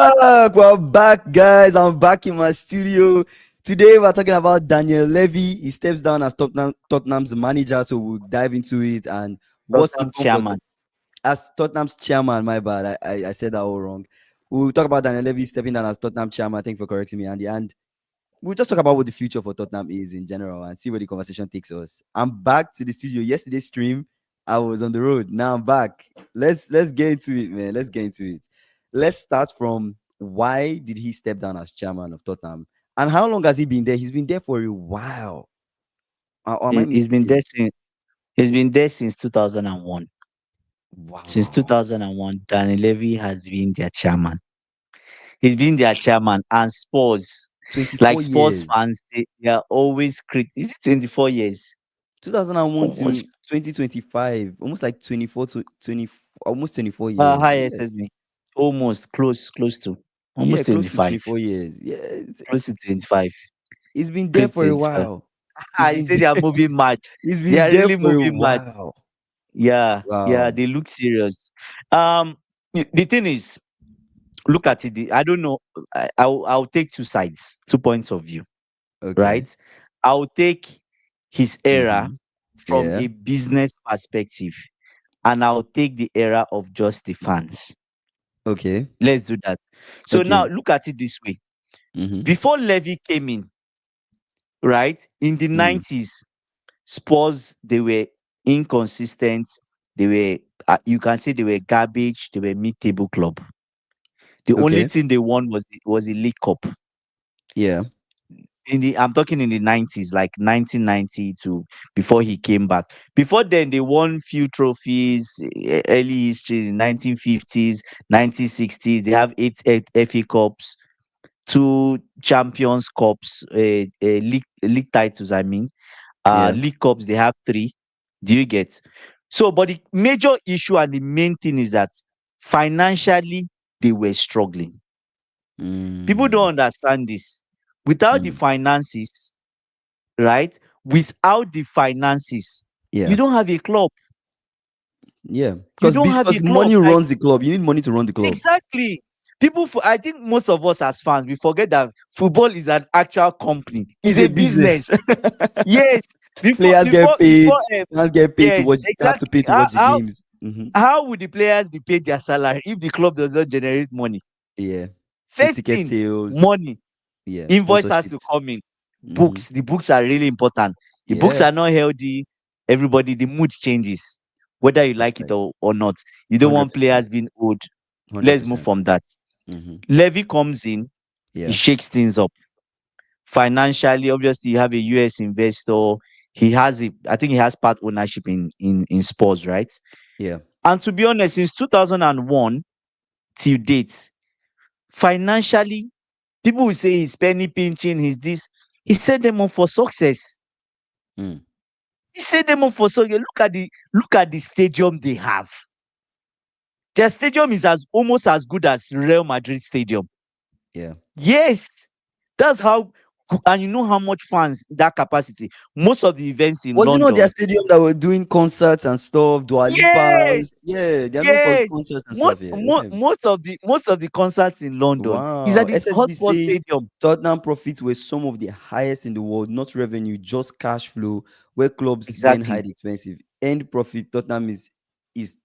We're back, guys. I'm back in my studio. Today, we're talking about Daniel Levy. He steps down as Tottenham's manager, so we'll dive into it and what's to Tottenham come for chairman. as Tottenham's chairman. My bad, I said that all wrong. We'll talk about Daniel Levy stepping down as Tottenham chairman. Thank you for correcting me, Andy. And we'll just talk about what the future for Tottenham is in general and see where the conversation takes us. I'm back to the studio. Yesterday's stream, I was on the road. Now I'm back. Let's get into it, man. Let's get into it. Let's start from why did he step down as chairman of Tottenham, and how long has he been there? He's been there for a while. Or am I He's been there mistaken? since he's been there since 2001. Since Wow, 2001, Danny Levy has been their chairman. He's been their chairman, and Spurs, like 24 Spurs years. fans, they are always Is it 24 years? 2001 to Almost. 2025, almost like 24 to 20, almost 24 years. Hi, Yeah, excuse me. Almost close to yeah, almost close to 25, 24 years. Yeah, close to 25, he's been there close for to a 25. while. He's Ah, you been say they are there. moving mad. He's They been are there really for a moving mad. while. Yeah, Wow. they look serious. Um, the thing is, look at it. I don't know. I'll take two sides, 2 points of view, Okay. right? I'll take his era Mm-hmm. from Yeah. a business perspective, and I'll take the era of just the fans. Okay. Let's do that. So now Okay. look at it this way. Mm-hmm. Before Levy came in, right, in the Mm. 90s, Spurs, they were inconsistent. They were, you can say they were garbage. They were mid-table club. The only Okay. thing they won was the League Cup. Yeah. I'm talking in the 90s, like 1990 to before he came back. Before then, they won few trophies, early history in 1950s, 1960s. They have eight FA Cups, two Champions Cups, league titles. I mean, Yeah. League Cups. They have three. Do you get? So, but the major issue and the main thing is that financially they were struggling. People Mm. don't understand this. Without the Mm. finances, right? Without the finances, you Yeah. don't have a club. Yeah. You Because don't have a because club. money Like, runs the club. You need money to run the club. exactly. I think most of us as fans, we forget that football is an actual company. It's It's a a business. business. Yes. Before, Players before, get paid. before. Fans get paid to Yes, watch. Have to pay exactly. to watch the games. Mm-hmm. How would the players be paid their salary if the club does not generate money? Yeah. Through First ticket thing, sales. money. Yeah. Invoice has to Sponsorships. come in. Mm-hmm. The books are really important. The books Yeah. are not healthy. Everybody, the mood changes, whether you That's like it right. or not. You don't want 100%. players being owed. Let's move 100%. from that. Mm-hmm. Levy comes in, he Yeah. shakes things up financially. Obviously, you have a US investor. I think he has part ownership in sports, right? Yeah. And to be honest, since 2001 till date, financially, people will say he's penny pinching, he's this. He set them up for success. Mm. He set them up for success. Look at the stadium they have. Their stadium is as almost as good as Real Madrid stadium. Yeah. Yes, that's how. And you know how much fans that capacity. Most of the events in Was it not their London. stadium that were doing concerts and stuff? Dua Yes, Lipa's. Yeah, they're known for yes. concerts and stuff. Yeah. Yeah. Most of the concerts in London is Wow. at the SSB Hotspur said Stadium. Tottenham profits were some of the highest in the world, not revenue, just cash flow, where clubs then Exactly. hide expensive. End profit, Tottenham is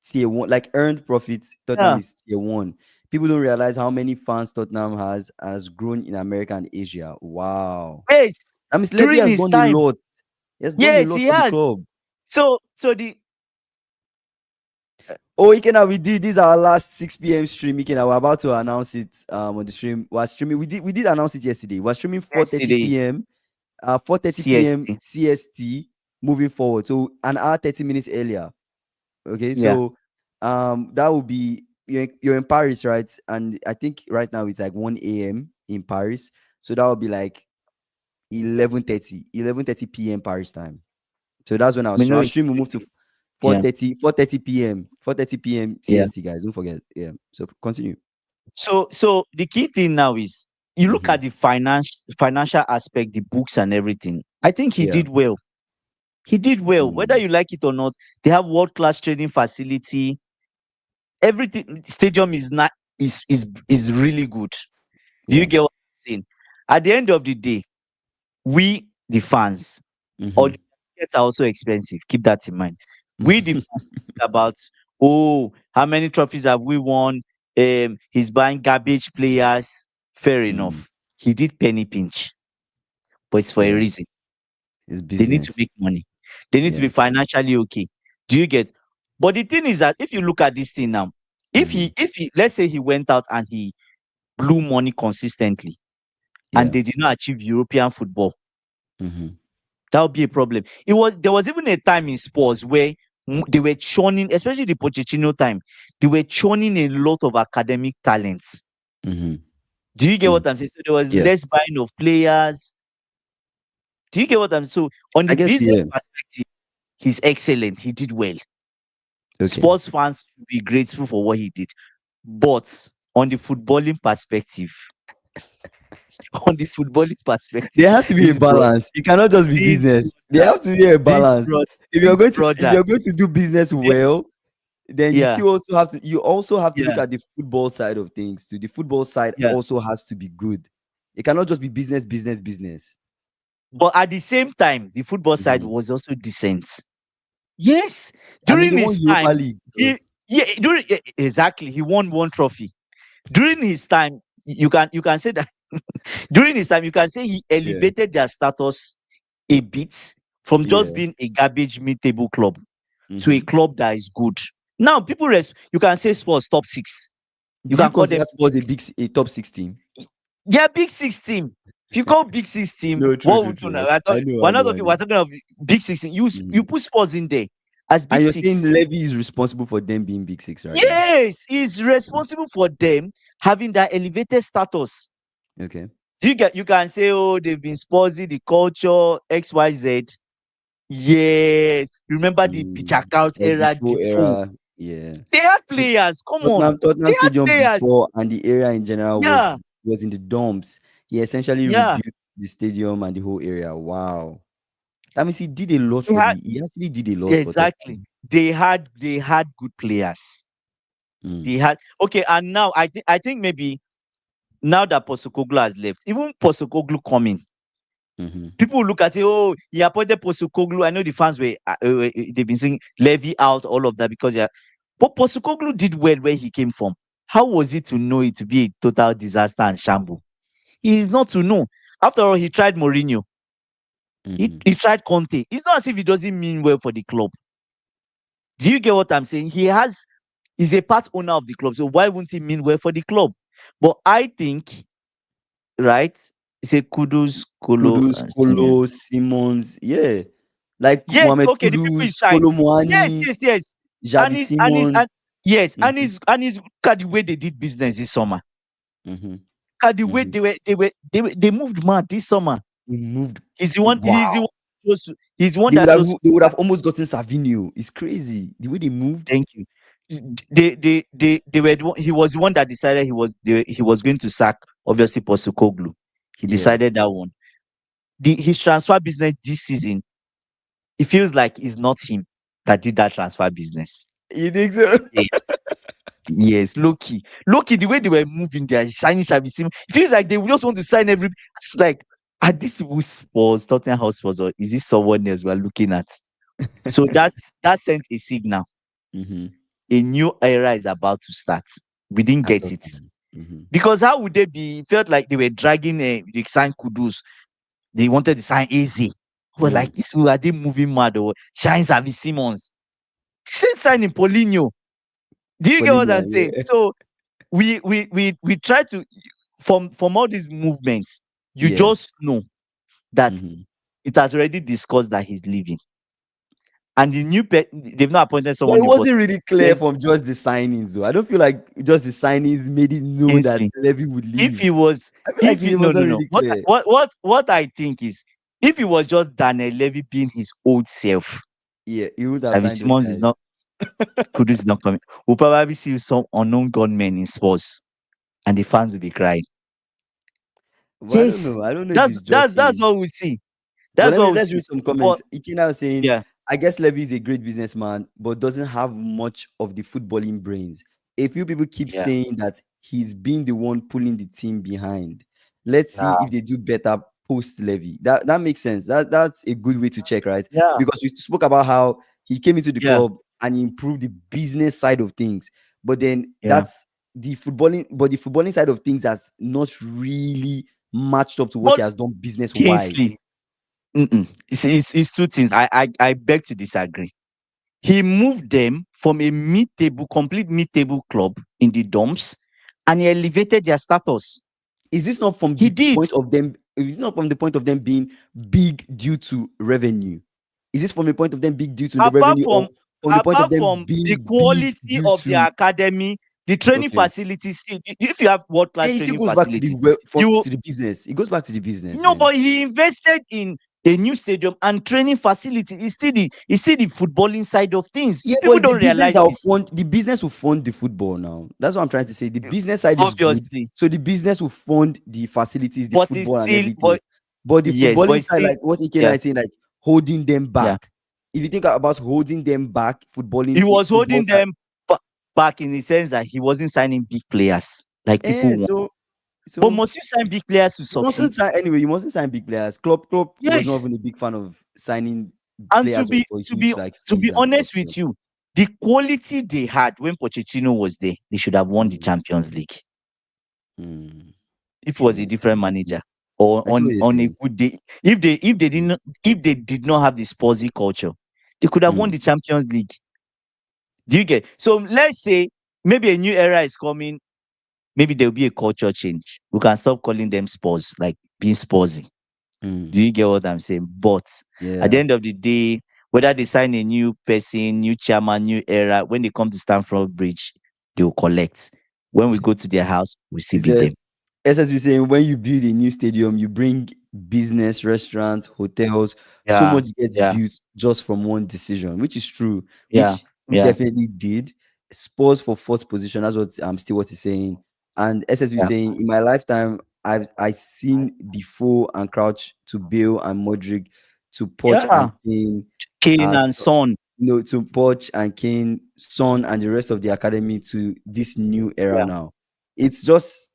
tier one. Like earned profits, Tottenham Yeah. is tier one. People don't realize how many fans Tottenham has grown in America and Asia. Wow. Yes. I mean, Levy During has his done a time. lot. He has done a Yes, lot he for the has. club. So the Oh, Ikena, we did this is our last 6 p.m. stream. Ikena, we're about to announce it on the stream. We're streaming. We did announce it yesterday. We're streaming 4:30 yesterday p.m. 4:30 p.m. CST. CST moving forward. So an hour 30 minutes earlier. Okay, Yeah. so that will be you're in Paris, right? And I think right now it's like 1 a.m. in Paris. So that will be like 11:30 p.m. Paris time. So that's when We know our it's stream will still move to late. Yeah. 4:30 p.m. 4:30 p.m. Yeah. CST, guys. Don't forget. Yeah. So continue. So the key thing now is you look Mm-hmm. at the financial aspect, the books and everything. I think he Yeah. did well. He did well. Whether Mm. you like it or not, they have world class training facility. Everything stadium is not. is really good. Do you Yeah. get what I'm saying? At the end of the day, we the fans, or Mm-hmm. the tickets are also expensive. Keep that in mind. We the fans think about, oh, how many trophies have we won? He's buying garbage players. Fair Mm. enough. He did penny pinch, but it's for a Yeah. reason. It's They need to business. make money. They need to Yeah. be financially okay. Do you get? But the thing is that if you look at this thing now, Mm-hmm. if he let's say he went out and he blew money consistently and Yeah. they did not achieve European football, Mm-hmm. that would be a problem. There was even a time in sports where they were churning, especially the Pochettino time, they were churning a lot of academic talents. Mm-hmm. Do you get Mm. what I'm saying? So there was Yeah. less buying of players. Do you get what I'm saying? So on the I guess, business yeah. perspective, he's excellent. He did well. Okay. Sports fans should be grateful for what he did. But on the footballing perspective, on the footballing perspective, There has to be a this brother, balance. It cannot just be this business. There brother, have to be a this balance. brother, If if brother, you're going to do business yeah, well, then yeah, you also have to look yeah, at the football side of things too. The football side yeah. also has to be good. It cannot just be business, business, business. But at the same time, the football side Mhm. was also decent. Yes, I mean, during they won his Europa time, League. So, he yeah, exactly, he won one trophy. During his time, you can say that during his time, you can say he yeah, elevated their status a bit from just yeah. being a garbage mid-table club to a Hmm. club that is good. Now, you can say Spurs top six. You Do you can call consider them Spurs a top 16? they are big six team. If you call big six team, No, true, what true, we do true. now? I know, We're I not know, I talking. know. We're talking of big 16. You Mhm. put Spurs in there as And big you're saying six. Levy is responsible for them being big six right now? Yes, he's responsible for them having that elevated status. Okay. You can say, oh, they've been sponsoring the culture XYZ. Yes, remember the pitch Mm. out Like era, before default. era, yeah. They had players. Come on, Tottenham they had Stadium players. before and the area in general Yeah, was in the dumps. He essentially yeah. rebuilt the stadium and the whole area. Wow. That means he did a lot They for had he actually did a lot for exactly. Tottenham. They had good players. Mm. They had okay, and now I think maybe now that Postecoglou has left, even Postecoglou coming, Mm-hmm. people will look at it. Oh, he appointed Postecoglou. I know the fans they've been saying Levy out, all of that because yeah, but Postecoglou did well where he came from. How was it to know it to be a total disaster and shamble? He is not to know. After all, he tried Mourinho. Mm-hmm. He tried Conte. It's not as if he doesn't mean well for the club. Do you get what I'm saying? He's a part owner of the club. So why wouldn't he mean well for the club? But I think, right? It's a Kudus, Kolo, Kudus, Senior. Kolo, Simmons, yeah. Like Yes, Mohamed okay, the people he Kudus, signed. Kolo Yes, Muani, yes, yes. Javi And Simmons. yes, Mm-hmm. and he's look at the way they did business this summer. Mm-hmm. Look at the way Mm-hmm. they moved mad this summer. He moved. He's the one, Wow. he's the one that chose to They would back. have almost gotten Savinio. It's crazy. The way they moved. Thank you. They were he was the one that decided he was going to sack obviously Postecoglou. He Yeah. decided that one. His transfer business this season, it feels like it's not him that did that transfer business. You think so? Yes, yes, Loki, the way they were moving, their shiny shabby sim, it feels like they just want to sign every. It's like, are these people for Tottenham Hotspur or is this someone else we're looking at? So that sent a signal. Mm-hmm. A new era is about to start. We didn't At get it Tottenham. Mm-hmm. because how would they be? It felt like they were dragging the sign Kudus. They wanted to sign easy. We're Mm. like, this are they moving mad or shines Avi Simmons? Same signing Paulinho. Do you get what Paulinho, I'm saying? yeah. So we try to from all these movements, you Yeah. just know that Mm-hmm. it has already discussed that he's leaving. And they've not appointed But someone it new, but wasn't really clear there's from just the signings, though. I don't feel like just the signings made it known that instinct. Levy would If leave. he was, I feel like it no, no, wasn't no. really clear. What I think is, if it was just Daniel Levy being his old self, Yeah, he would have David signed those Simmons is guys. not, Kudus is not coming. We'll probably see some unknown gunmen in sports, and the fans will be crying. But I don't Yes, know. I don't know if it's just that's him. what we see. But That's what we let's see. read some But comments. Ikena was saying, yeah, I guess Levy is a great businessman, but doesn't have much of the footballing brains. a few people keep Yeah. saying that he's been the one pulling the team behind. Let's see Yeah. if they do better post Levy. That makes sense. That's a good way to check, right? Yeah. Because we spoke about how he came into the Yeah. club and he improved the business side of things, but then Yeah. the footballing side of things has not really matched up to what But he has done business wise. Kingsley, it's two things. I beg to disagree. He moved them from a mid-table, complete mid-table club in the dumps, and he elevated their status. Is this not from He the did. point of them? Is it not from the point of them being big due to revenue? Is this from a point of them big due to the Apart revenue, from or from the point of apart them from the being big quality due of the to academy, the training okay? facilities. If you have world-class And it still training goes back to facilities, to you the business. It goes back to the business no, then. but he invested in a new stadium and training facility. It's still the footballing side of things. Yeah, but People it's the don't business realize that will this. fund the business will fund the football now. That's what I'm trying to say. The business side is good. Obviously, So the business will fund the facilities, the but it's football and still, everything. But the yes, but footballing it's side, still, like what Ikena yeah, is saying, like holding them yeah. back. If you think about holding them back, He footballing was football holding side. them back in the sense that he wasn't signing big players like people Eh, want. so But so must you sign big players to you succeed? mustn't sign anyway. You mustn't sign big players. Klopp was not Yes. even a big fan of signing And to players be for to be huge like to fees be and stuff. honest So, with you, the quality they had when Pochettino was there, they should have won the mm, Champions League mm, if it was a true. different I see. manager or I see what you're on a saying. good day. If they did not have the Spursy culture, they could have won Mm, the Champions League. Do you get? So let's say maybe a new era is coming. Maybe there'll be a culture change. We can stop calling them Spurs, like being Spursy. mm, Do you get what I'm saying? But at the yeah. end of the day, whether they sign a new person, new chairman, new era, when they come to Stamford Bridge, they will collect. When we go to their house, we still He beat said them. SSB saying when you build a new stadium, you bring business, restaurants, hotels. So Yeah, much gets yeah, built just from one decision, which is true, yeah, which he yeah, definitely did. Spurs for fourth position. That's what I'm still what he's saying. And SSB yeah, saying in my lifetime, I seen Defoe and Crouch to Bale and Modric to Poch and yeah. Kane, Kane uh, and Son. no, to Poch and Kane, Son, and the rest of the academy to this new era Yeah. now. It's just,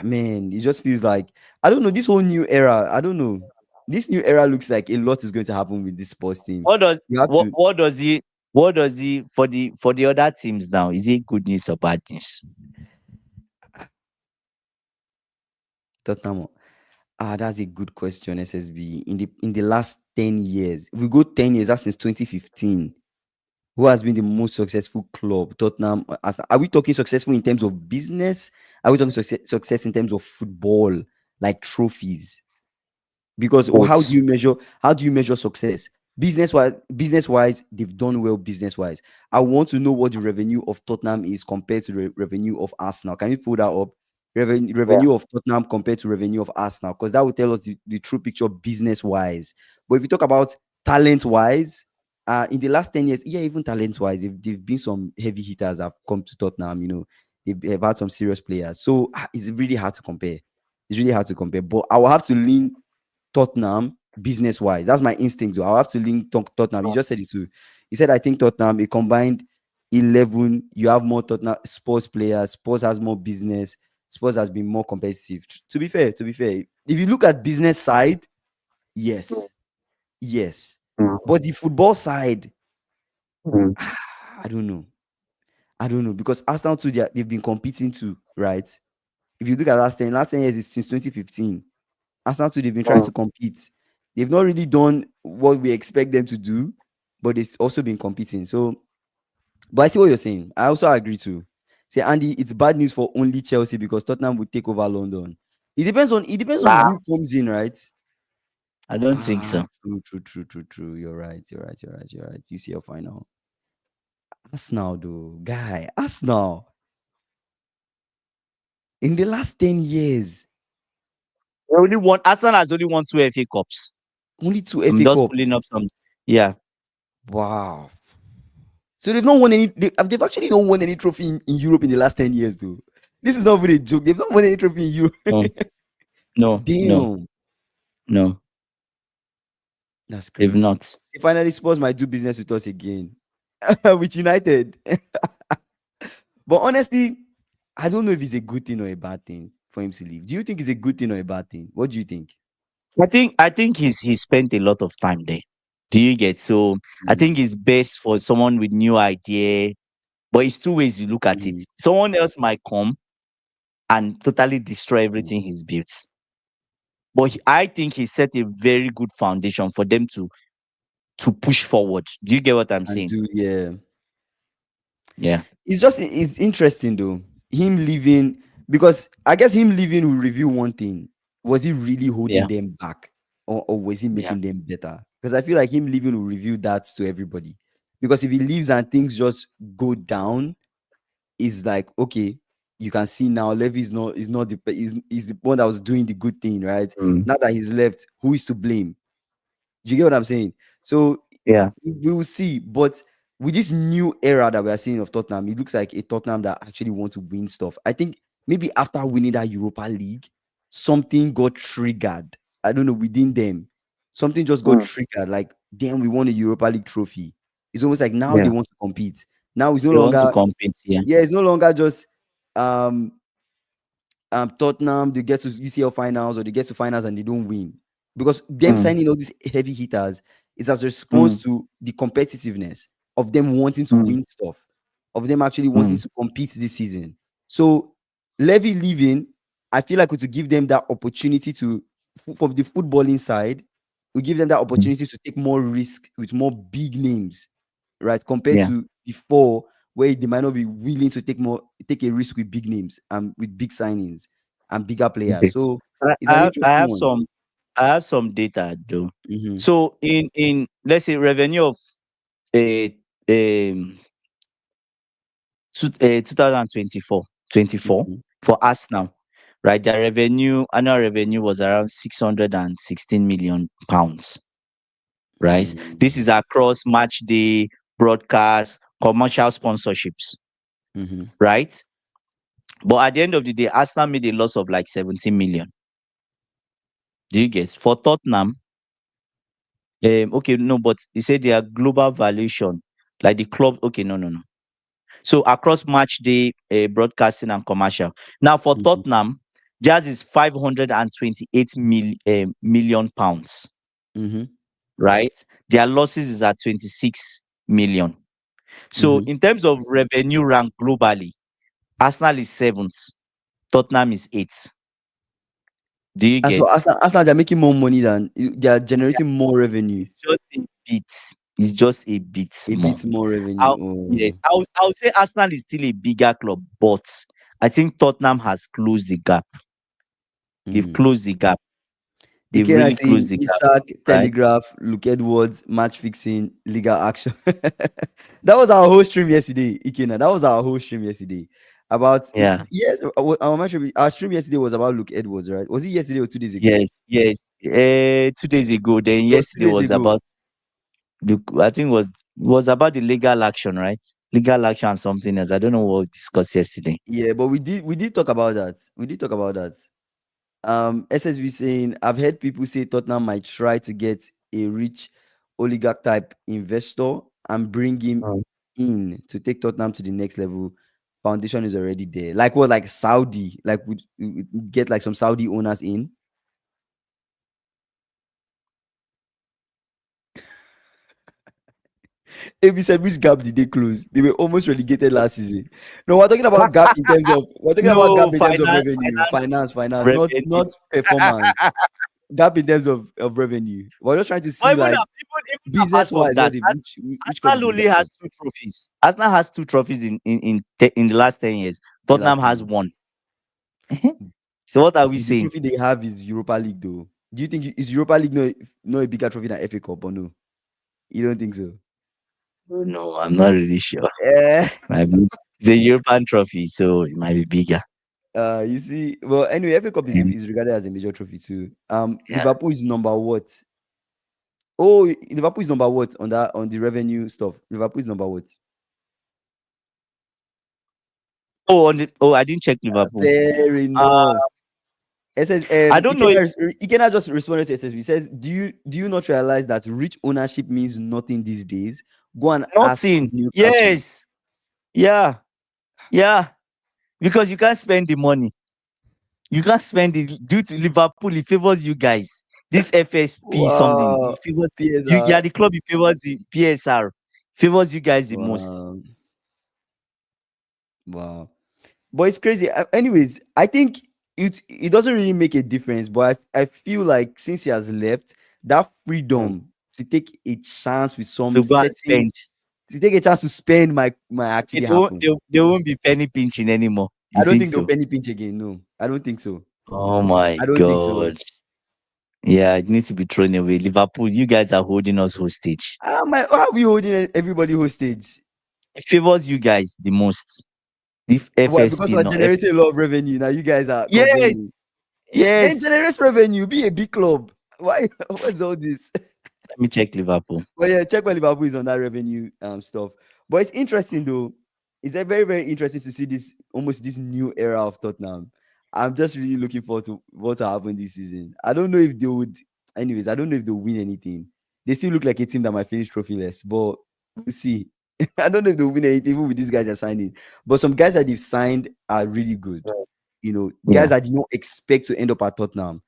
man, it just feels like, I don't know, this whole new era, I don't know. This new era looks like a lot is going to happen with this sports team. What does You have what to, what does he for the other teams now? Is it good news or bad news? Tottenham. That's a good question, SSB. In the last 10 years, if we go 10 years, that's since 2015. Who has been the most successful club? Tottenham. Are we talking successful in terms of business? Are we talking success in terms of football, like trophies? Because or Both. how do you measure success? Business wise, they've done well business wise. I want to know what the revenue of Tottenham is compared to the revenue of Arsenal. Can you pull that up? Yeah. Revenue of Tottenham compared to revenue of Arsenal, because that will tell us the true picture business wise. But if you talk about talent wise, in the last 10 years, yeah, even talent wise, they've been some heavy hitters that have come to Tottenham. They've had some serious players. So it's really hard to compare. It's really hard to compare. But I will have to lean Tottenham business wise. That's my instinct. Though. I'll have to link Tottenham. You just said it too. He said, I think Tottenham, a combined 11, you have more Tottenham sports players. Sports has more business. Sports has been more competitive. To be fair, if you look at business side, yes, yes. But the football side, I don't know. I don't know because Arsenal too, they've been competing too, right? If you look at last 10 years is since 2015. Arsenal too, they've been trying to compete. They've not really done what we expect them to do, but they've also been competing. So, but I see what you're saying. I also agree too. Say, Andy, it's bad news for only Chelsea because Tottenham would take over London. It depends on Nah, who comes in, right? I don't think so. True. You're right. You see your final. Arsenal, though, guy. Arsenal in the last 10 years, Arsenal has only won two FA Cups. only two I'm FA just Cup. pulling up some. Yeah. Wow. So they've not won any. They've actually not won any trophy in Europe in the last 10 years, though. This is not even a joke. They've not won any trophy in Europe. No, no, no, Damn, no. that's They've crazy. not. Finally, Spurs might do business with us again, with United. But honestly, I don't know if it's a good thing or a bad thing for him to leave. Do you think it's a good thing or a bad thing? What do you think? I think he spent a lot of time there. Do you get? So I think Mm, it's best for someone with new idea. But it's two ways you look at it. mm, Someone else might come and totally destroy mm. everything he's built. But I think he set a very good foundation for them to push forward. Do you get what I'm And saying? do, yeah. Yeah. It's interesting though. Him leaving, because I guess him leaving will reveal one thing. Was he really holding Yeah. them back? Or was he Yeah. making them better? Because I feel like him leaving will reveal that to everybody. Because if he leaves and things just go down, it's like, okay, you can see now Levy is the one that was doing the good thing, right? Mm. Now that he's left, who is to blame? Do you get what I'm saying? So Yeah. we will see. But with this new era that we are seeing of Tottenham, it looks like a Tottenham that actually want to win stuff. I think maybe after winning that Europa League, something got triggered. I don't know, within them. Something just got Mm. triggered. Like, damn, we won a Europa League trophy. It's almost like now they Yeah. want to compete. Now it's no They want to longer, compete. Yeah. yeah, it's no longer just um Tottenham, they get to UCL finals or they get to finals and they don't win. Because them Mm. signing all these heavy hitters is as a Mm. response to the competitiveness of them wanting to Mm. win stuff, of them actually wanting Mm. to compete this season. So Levy leaving, I feel like it will give them that opportunity to, from the footballing side, will give them that Mm. opportunity to take more risk with more big names, right? Compared Yeah. to before, where they might not be willing to take a risk with big names and with big signings and bigger players. Okay. So I, it's I an have I interesting have one. some I have some data though. Mm-hmm, So in let's say revenue of a 2024 mm-hmm, for Arsenal, right? Their annual revenue was around 616 million pounds, right? This is across match day, broadcast, commercial sponsorships, mm-hmm, right? But at the end of the day, Arsenal made a loss of like 17 million. Do you guess? For Tottenham, okay, no, but he said their global valuation, like the club, okay, no, no, no. So across match day, broadcasting and commercial. Now for mm-hmm, Tottenham, Jazz is 528 million pounds, mm-hmm, right? Their losses is at 26 million. So mm-hmm. in terms of revenue rank globally, Arsenal is seventh, Tottenham is eighth. Do you And so get? Arsenal, they're making more money than they are generating more revenue, It's just a bit. It's just a bit a more. bit more revenue. I'll, yes, Oh, I'll say Arsenal is still a bigger club, but I think Tottenham has closed the gap. They've mm. closed the gap. They've Again, I really say closed the gap, Isak, right? Telegraph, Luke Edwards, match fixing, legal action. That was our whole stream yesterday, Ikena. That was our whole stream yesterday. About Yeah. yes, our stream yesterday was about Luke Edwards, right? Was it yesterday or 2 days ago? Yes. Yes. 2 days ago. Then It was two yesterday days was ago. about I think was about the legal action, right? Legal action and something else. I don't know what we discussed yesterday. Yeah, but we did talk about that. We did talk about that. SSB saying, I've heard people say Tottenham might try to get a rich oligarch type investor and bring him Mm. in to take Tottenham to the next level. Foundation is already there. Like what, like Saudi? Like we get like some Saudi owners in. AB said, which gap did they close? They were almost relegated last season. No, we're talking about gap No, in terms of finance, revenue, finance, finance, not revenue. performance. Gap in terms of revenue. We're just trying to But see like even apart business from wise, that, which club is Arsenal the only bigger club has two trophies. Arsenal has two trophies in the last 10 years. in the Tottenham last has 10 years? one. So what are we But the saying? trophy they have is Europa League, though. Do you think is Europa League not a bigger trophy than FA Cup or no? You don't think so? Oh, no, I'm not really sure. Eh. Might be, it's a European trophy, so it might be bigger. You see, well, anyway, FA Cup is, Um, is regarded as a major trophy too. yeah. Liverpool is number what? Oh, Liverpool is number what on the revenue stuff? Liverpool is number what? I didn't check Liverpool. Fair Uh, enough. SS I don't know if Ikena just responded to SSB. Says, do you not realize that rich ownership means nothing these days? Go and ask nothing. Newcastle. Yes. Yeah. Yeah, because you can't spend the money. You can't spend it due to Liverpool. It favors you guys. This FSP something. It Wow. favors you. You are PSR. the club. It favors the PSR. Favors you guys the most. Wow. Wow. But it's crazy. Anyways, I think it doesn't really make a difference. But I feel like since he has left, that Mm. freedom to take a chance with some So go and certain spend. to take a chance to spend might Okay, actually happen. they won't be penny pinching anymore. I You don't think think they'll so? penny pinch again. No, I don't think so. Oh my I don't think so. god. Yeah, it needs to be thrown away. Liverpool, you guys are holding us hostage. How are we holding everybody hostage? It favors you guys the most. If Why? Because FSP we're no F generating a lot of revenue. Now you guys are Yes, complaining. Then yes. generate revenue. Be a big club. Why? What's all this? Let me check Liverpool. But yeah, check when Liverpool is on that revenue stuff. But it's interesting though. It's a very, very interesting to see this almost this new era of Tottenham. I'm just really looking forward to what will happen this season. I don't know if they would anyways, I don't know if they'll win anything. They still look like a team that might finish trophyless, but we'll see. I don't know if they'll win anything even with these guys are signing. But some guys that they've signed are really good. You know, Yeah. guys I did not expect to end up at Tottenham.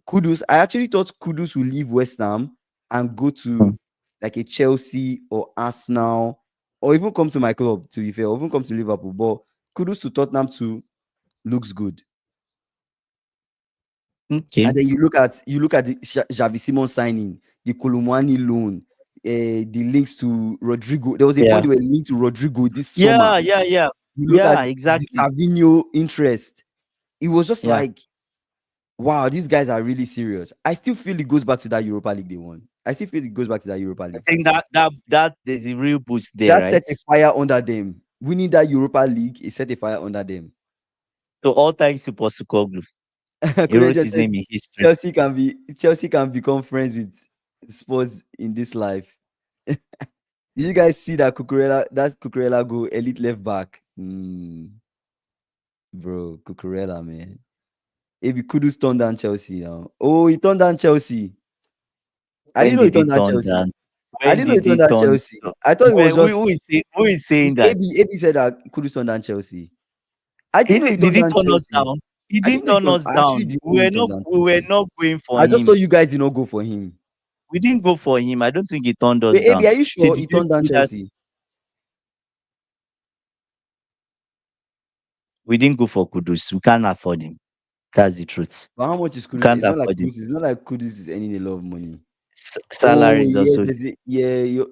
Kudus, I actually thought Kudus would leave West Ham and go Mm. to like a Chelsea or Arsenal or even come to my club, to be fair, or even come to Liverpool. But Kudus to Tottenham too looks good. Okay. And then you look at the Javi Simon signing, the Kolumani loan, the links to Rodrigo. There was a point Yeah. they were linked to Rodrigo this summer. Yeah, yeah, yeah. You look at Yeah, the exactly. Savinho interest. It was just Yeah. like, wow, these guys are really serious. I still feel it goes back to that Europa League they won. I still feel it goes back to that Europa I League. think that there's a real boost there, That right? set a fire under them. Winning that Europa League, it set a fire under them. So all thanks to Postecoglou. He Couldn't wrote just his say name in history. Chelsea can become friends with Spurs in this life. Did you guys see that Cucurella go elite left back? Bro, Cucurella, man. If he could turn down Chelsea now. Oh, he turned down Chelsea. I When didn't know he did he turned down turn Chelsea. down? I When didn't know he did he turned down turn Chelsea. down? I thought it was just Who is saying it's that? AB said that Kudus turned down Chelsea. I He didn't know he did turned he down turn us Chelsea. down? He I didn't didn't know he turn turned. us I actually down. didn't know he turned down We were Chelsea. not going for I just him. thought you guys did not go for him. We didn't go for him. I don't think he turned us Wait, AB, down. are you See, sure did he you turned down see that? Chelsea? We didn't go for Kudus. We can't afford him. That's the truth. But how much is We Kudus? can't It's not like afford him. Kudus. It's not like Kudus is earning a lot of money. Salary Oh is yes, also yeah.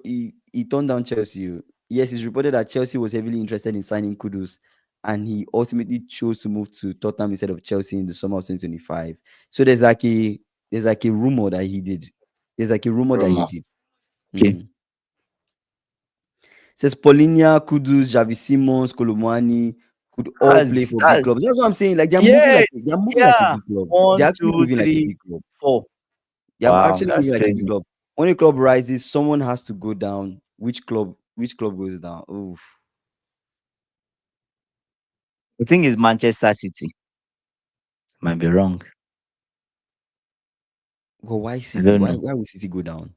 He turned down Chelsea. Oh. Yes, it's reported that Chelsea was heavily interested in signing Kudus, and he ultimately chose to move to Tottenham instead of Chelsea in the summer of 2025. So there's like a rumor that he did. There's like a rumor that he rumor. did. Okay. Mhm. Says Paulinho, Kudus, Javi Simons, Kolomwani could all play for big That's clubs. That's what I'm saying. Like yes, they're moving like a yeah. big club. One, They're actually two, moving like a three, big club. four. They're Wow, actually that's moving like a big crazy. club. When a club rises, someone has to go down. Which club goes down? Oof. The thing is Manchester City. Might be wrong. Well, why I City? don't Why know. why would City go down?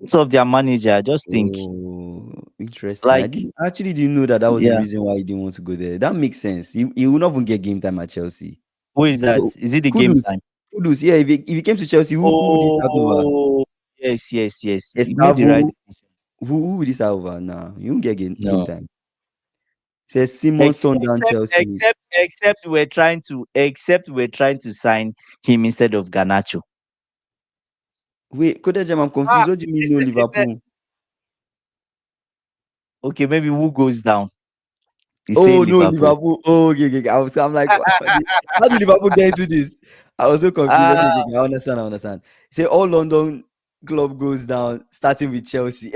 Because of their manager, I just think Oh, interesting. I like didn't I actually didn't know that was the yeah. reason why he didn't want to go there. That makes sense. He will not even get game time at Chelsea. Who is that? Well, Is it the game Kudus, time? Kudus. Yeah, if he came to Chelsea, who would he start over? Oh yes, yes, yes. You made the right Estavo, decision. who would he start over? Nah, you won't get game No. time. Says Simons turned down Chelsea. Except we're trying to sign him instead of Garnacho. Wait, Kodejem, I'm Ah, confused. What do you mean no is it Liverpool? okay, maybe who goes down? He say Oh no, Liverpool. Liverpool. Oh, okay, okay, okay. I'm like, how did Liverpool get into this? I was so confused. Okay, Ah, okay, okay. I understand. Say all London club goes down, starting with Chelsea.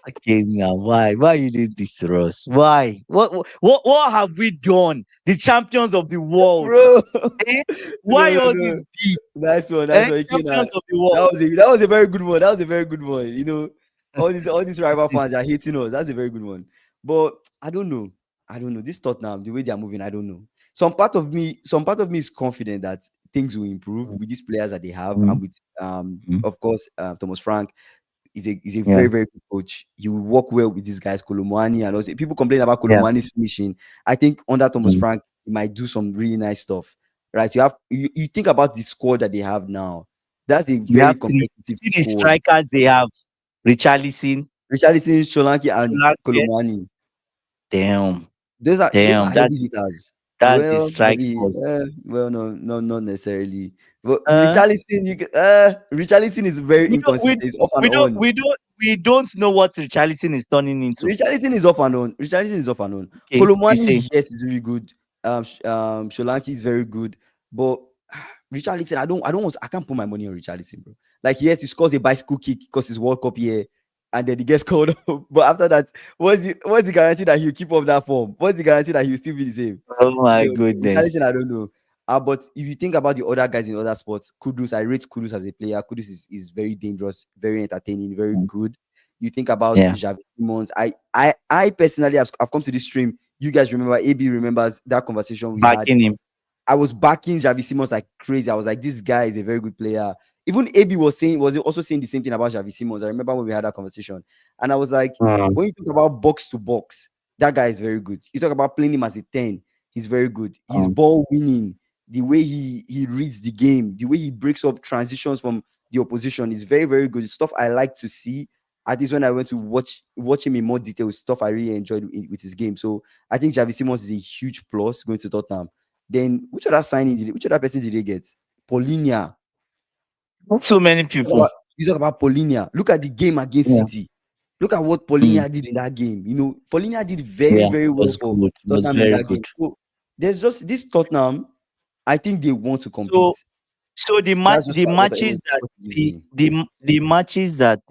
okay now. Why you did this to us? Why? What have we done? The champions of the world. Bro. Eh? No, Why no, all no. this beef? Nice one, nice Eh? one. Okay, now, Champions of the world. that was a very good one. That was a very good one. All these rival fans are hating us. That's a very good one. But I don't know. I don't know. This Tottenham, the way they are moving, I don't know. Some part of me is confident that things will improve with these players that they have, Mm, and with mm. of course, Thomas Frank. He's a Yeah. very, very good coach. He will work well with these guys, Kolomani and also people complain about Yeah. Kolomani's finishing. I think under Thomas Mm. Frank, he might do some really nice stuff. Right. You think about the squad that they have now. That's a You very have three. competitive See the squad. strikers they have. Richarlison, Richarlison, Solanke, and Solanke. Kolomani. Damn. Those are Damn. heavy hitters. That's the Well, strike heavy. force. Well, no, no, not necessarily. But Uh, Richarlison is very we don't we, inconsistent. It's off and we don't on. we don't we don't know what Richarlison is turning into. Richarlison is off and on. Richarlison is off and on. Okay, you Kolomani, say. yes, is really good. Solanke is very good, but Richarlison, I can't put my money on Richarlison, bro. Like, yes, he scores a bicycle kick because it's World Cup year, and then he gets called up. But after that, what's the guarantee that he'll keep up that form? What's the guarantee that he'll still be the same? Oh So my Richarlison, goodness. I don't know. But if you think about the other guys in other sports, Kudus, I rate Kudus as a player. Kudus is very dangerous, very entertaining, very Mm. good. You think about Yeah. Javi Simons. I personally have come to this stream. You guys remember, AB remembers that conversation we had. Backing him. I was backing Javi Simons like crazy. I was like, this guy is a very good player. Even AB was also saying the same thing about Javi Simons. I remember when we had that conversation. And I was like, Mm. when you talk about box to box, that guy is very good. You talk about playing him as a 10, he's very good. His Mm. ball winning, the way he reads the game, the way he breaks up transitions from the opposition is very, very good. It's stuff I like to see. At least when I went to watch him in more detail, stuff I really enjoyed with his game. So I think Javi Simons is a huge plus going to Tottenham. Then which other person did they get? Paulinia. Not so many You talk people. about, you talk about Paulinia. Look at the game against Yeah. City. Look at what Mm. Paulinia did in that game. Paulinia did very, Yeah. very It well was for good. It was Tottenham in very that good. game. So there's just this Tottenham. I think they want to compete. So so That's just the what matches that what it gives me. the matches that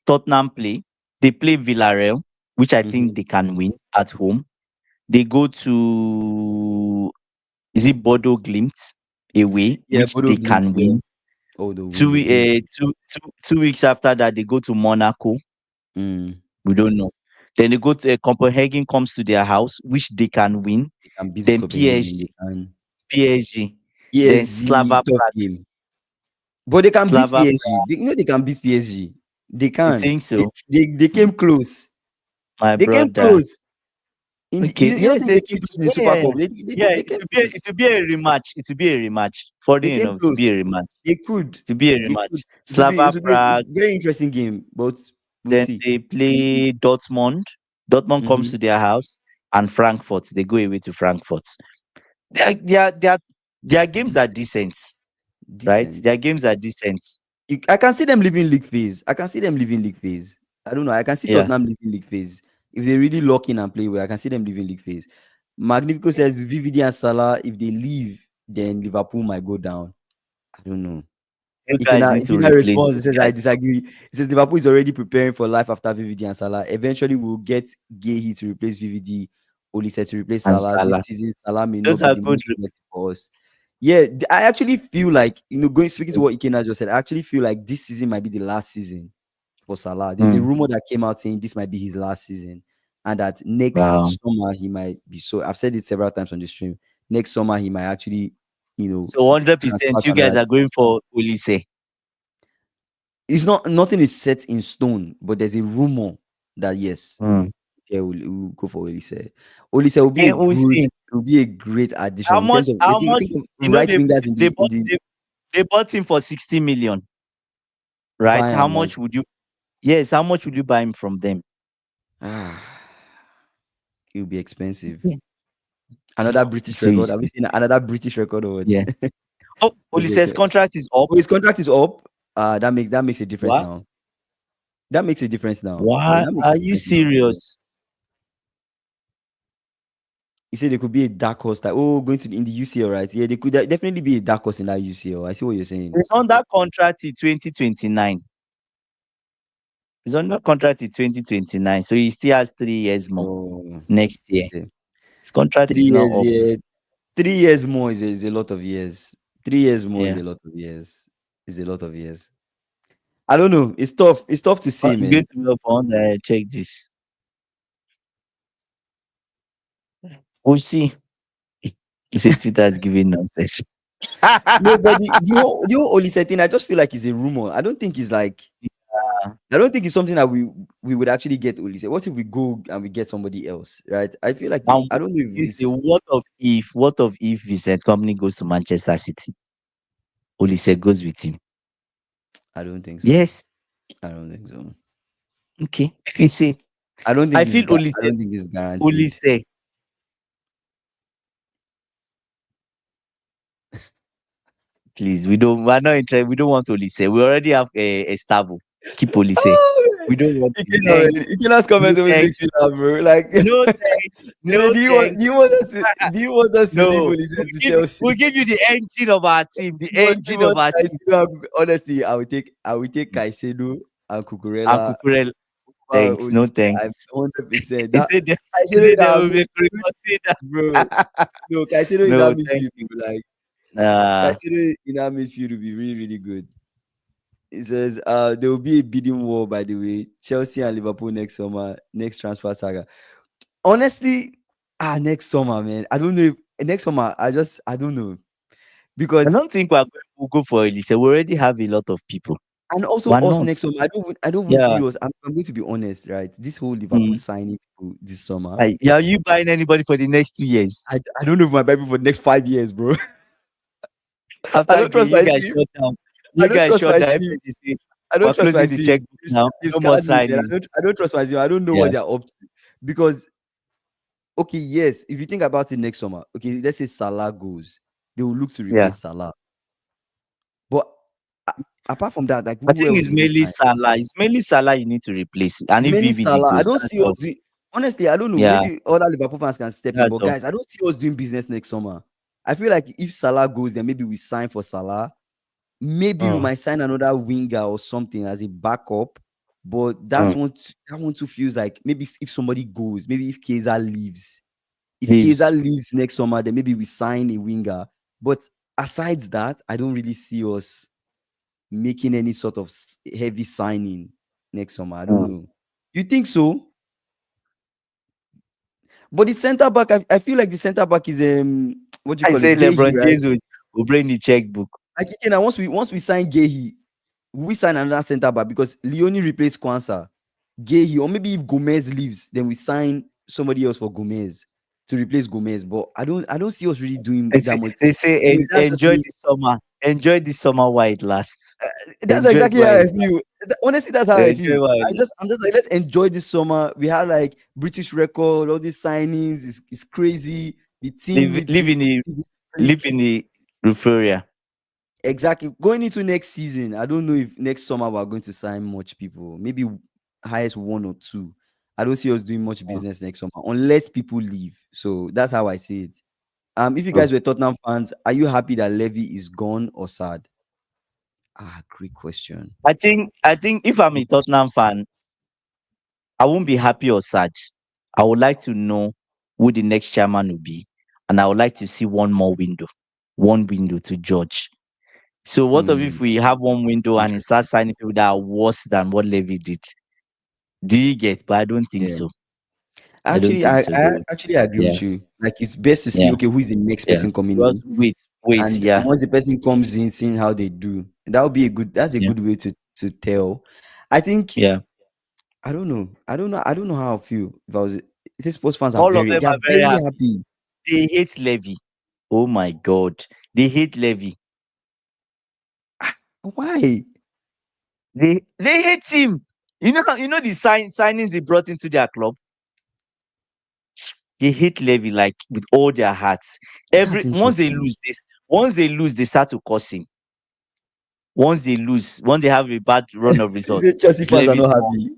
Tottenham play, they play Villarreal, which I Mhm. think they can win at home. They go to, is it Bodo Glimt away, Yeah, which Bodo they Glimt. can Yeah. win. Oh, they'll win. 2 weeks after that, they go to Monaco. Mm. We don't know. Then they go to Copenhagen comes to their house, which they can win. They can beat Then Copenhagen. PSG, They can PSG, then PSG tough game. But they can beat Slava. PSG. They can beat PSG. They You can. think They, so, they came close. my They came brother? close. In the, Okay, you don't yes, think they came close in the Super yeah, Cup? yeah. They It came will be close. a rematch. It will be a rematch. They Funny came enough, to be close. a rematch. They could. To be a They rematch. could. Slava It will be a Prague. very interesting game, but we'll Then see. they play Dortmund. Dortmund comes Hmm. to their house, and Frankfurt. They go away to Frankfurt. Their games are Decent. decent, right? Decent. Their games are decent. I can see them leaving league phase. I can see them leaving league phase. I don't know. I can see Yeah. Tottenham leaving league phase. If they really lock in and play well, I can see them leaving league phase. Magnifico says VVD and Salah, if they leave, then Liverpool might go down. I don't know. You guys need to Itina replace responds. He those says, I guys. disagree. He says, Liverpool is already preparing for life after VVD and Salah. Eventually, we'll get Gay to replace VVD, Olise to replace And Salah. This Salah. season, Salah may Those not be are the good. most productive for us. Yeah, I actually feel like, speaking to what Ikena just said, I actually feel like this season might be the last season for Salah. There's a Mm. rumor that came out saying this might be his last season and that next Wow. summer he might be so. I've said it several times on the stream. Next summer he might actually, So 100% transfer to you guys another. are going for Olise. It's not nothing is set in stone, but there's a rumor that yes, Mm. yeah, we'll go for Olise. Olise will be Okay, we'll see. a great addition How in much? terms of How much? think of You know right wingers in they the bought they bought him for 60 million, right? How Bayern, right? much would you? Yes, how much would you buy him from them? Ah, it will be expensive. Yeah. Another British So you record. Have you see, seen another British record or what? yeah. Oh, It'll be Olise's expensive. contract is up. Oh, his contract is up. That makes a difference What? now. That makes a difference now. Yeah, Why that makes a are you difference now. serious? He said there could be a dark horse that going to in the UCL, right? Yeah, there could definitely be a dark horse in that UCL. I see what you're saying. He's on that contract in 2029. He's on that contract in 2029, so he still has 3 years more Oh, next year. okay. His contract Three is not years, up. yeah. 3 years more is a lot of years. 3 years more is Yeah. a lot of years. Is a lot of years. I don't know. It's tough. It's tough to say, It's going man. to be up on. Check this. We'll see. He said Twitter is giving nonsense. No, but the whole Olise thing, I just feel like it's a rumor. I don't think it's like I don't think it's something that we would actually get Olise. What if we go and we get somebody else, right? I feel like And I don't know if this it's. what of if Vincent Company goes to Manchester City? Olise goes with him. I don't think so. Yes. I don't think so. Okay. If you say, I don't I think feel I don't think it's guaranteed. Olise, please, we're not interested. We don't want Olise. We already have a Stavo. Keep Olise. Oh, man. We don't want him. Ikena, man. Thanks. Ikena's No comment always thanks. makes me laugh, bro. Like, No thanks. Nene, No thanks. do you want us to leave No. Olise to Chelsea? We'll give you the engine of our team. The Give engine us of our team. Caicedo. Honestly, I will take Caicedo and And Cucurella Cucurella. over Thanks. No Olise. I'm thanks. 100%. He That said that, he Caicedo in said that our will be midfield, bro. reconsider. No, Caicedo in No, our thank midfield, you. bro. Like Uh, Caicedo in our midfield will be really, really good. It says there will be a bidding war, by the way. Chelsea and Liverpool next summer, next transfer saga. Honestly, next summer, man. I don't know if next summer. I don't know I because don't think we'll go for Elise. We already have a lot of people. and also Why us not? next summer. I don't even Yeah. see us. I'm going to be honest, right? This whole Liverpool Mm. signing people this summer. Like, yeah, you buying anybody for the next 2 years? I don't know if my Bible for the next 5 years, bro. I After don't trust you my guys team. shut down. I You don't guys trust shut my down. team. Everybody say, I don't we're trust my closing the team. checkbook now. You've No more scared me, man. signings. I don't trust my team. I don't know Yeah. what they're up to because okay, yes, if you think about it next summer, okay, let's say Salah goes, they will look to Yeah. replace Salah. But a- apart from that, like I who think else it's will they mainly sign? Salah. It's mainly Salah you need to replace. And It's if mainly VVD Salah. I goes, don't that's see us all. doing. Honestly, I don't know. Yeah. Maybe other Liverpool fans can step in, That's but all. guys, I don't see us doing business next summer. I feel like if Salah goes, then maybe we sign for Salah. Maybe we Mm. might sign another winger or something as a backup. But Mm. that one too feels like maybe if somebody goes, maybe if Kaiser leaves, if Kaiser Leaves. leaves next summer, then maybe we sign a winger. But aside that, I don't really see us making any sort of heavy signing next summer. I don't Mm. know. You think so? But the center back, I feel like the center back is what do you I call say it? Gehi, LeBron right? James will bring the checkbook. Like now once we sign Gehi, we sign another center back because Leone replaced Kwanzaa. Gehi, or maybe if Gomez leaves, then we sign somebody else for Gomez to replace Gomez. But I don't see us really doing that much. They say Maybe that's just enjoy me. the summer. Enjoy the summer while it lasts. That's Enjoy it exactly while how it I lasts. feel. Honestly, that's how I Enjoy feel. while it I'm lasts. just like, let's enjoy this summer. We had like British record, all these signings. It's crazy. The team Live, is live in the live freak. in the euphoria. Exactly. Going into next season, I don't know if next summer we're going to sign much people. Maybe highest one or two. I don't see us doing much Mm. business next summer unless people leave. So that's how I see it. If you Mm. guys were Tottenham fans, are you happy that Levy is gone or sad? Great question. I think if I'm a Great question. Tottenham fan, I won't be happy or sad. I would like to know who the next chairman will be, and I would like to see one window to judge. So what of if Hmm, we have one window and he interesting. starts signing people that are worse than what Levy did? Do you get? But I don't think Yeah. so. I don't Actually, think I, so. I Though. actually agree Yeah, with you. Like it's best to see yeah, okay who is the next yeah. person coming Just in, wait. and Yeah, once the person comes in, seeing how they do. That would be a good. That's a yeah, good way to tell. I think yeah. I don't know. I don't know how I feel. If I was, say sports fans are All of very, them they are are very very happy. happy. They hate Levy. Oh my God, they hate Levy. Why? They hate him. You know the signings he brought into their club. They hate Levy like with all their hearts. That's Every interesting. once they lose, they start to curse him. Once they have a bad run of You results, say Chelsea it's fans are Levy's not fault. happy.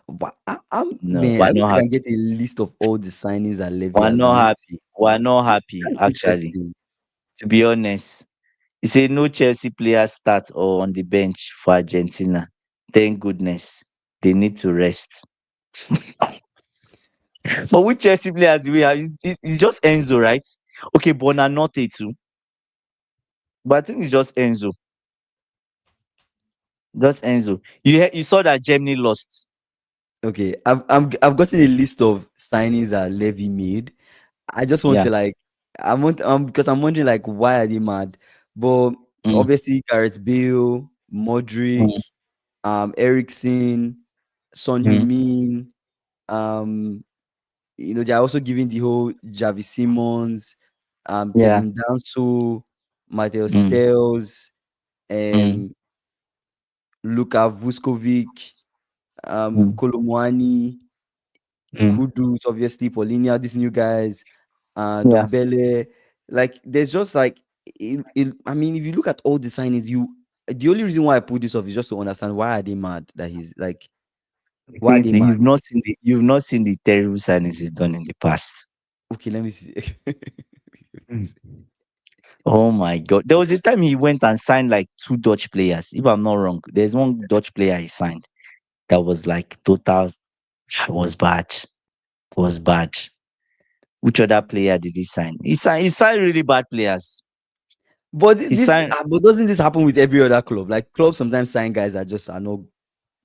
But I'm No, man, we're I wish not I can happy. get a list of all the signings that Levy We're has not made. happy. We're not happy, That's actually. interesting. To be honest, he said no Chelsea players start or on the bench for Argentina. Thank goodness. They need to rest. But which Chelsea players we have? It's just Enzo, right? Okay, Bonanote too. But I think it's just Enzo. Just Enzo. You saw that Germany lost. Okay, I've gotten a list of signings that Levy made. I just want Yeah. to like I want because I'm wondering like why are they mad? But Mm, obviously Gareth Bale, Modric, mm, Ericsson, Son Mm. Heung-min. Um, they're also giving the whole Javi Simmons, Yeah. Kevin Danso, Mateus Mm. Tels, Mm. um, Luka Vuskovic, Mm. Kolomwani, Mm. Kudus, obviously, Polinia, these new guys, Yeah. Dombele. Like, there's just like, I mean, if you look at all the signings, the only reason why I put this off is just to understand why are they mad that he's like, why are they mad? You've not seen the terrible signings he's done in the past. Okay, let me see. Mm. Oh my God. There was a time he went and signed like two Dutch players. If I'm not wrong, there's one Dutch player he signed that was like total was bad. Was bad. Which other player did he sign? He signed really bad players. But He signed but doesn't this happen with every other club? Like, clubs sometimes sign guys that just are not,